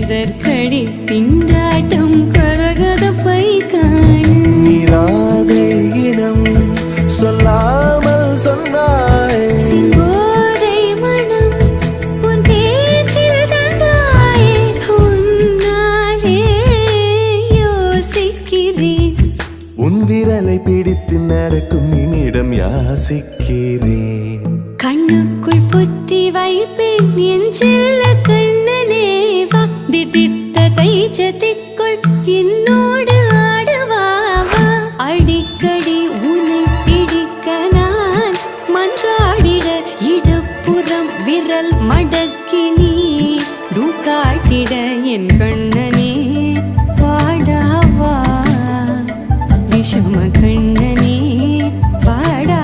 எதற்கடி திண்டாட்டம் கரகதப்பை காண நீராதை இனம் சொல்லாமல் சொன்னாய் செங்கோதை மனம் உன் பேச்சில் தந்தாயே உன்னாலே யோசிக்கிறேன் உன் விரலை பிடித்து நடக்கும் நிமிடம் யாசிக்கிறேன் கண்ணுக்குள் புத்தி வைப்பேன் என் செல்ல கண்ணனே வா தித்தித்த கைச்சத்தை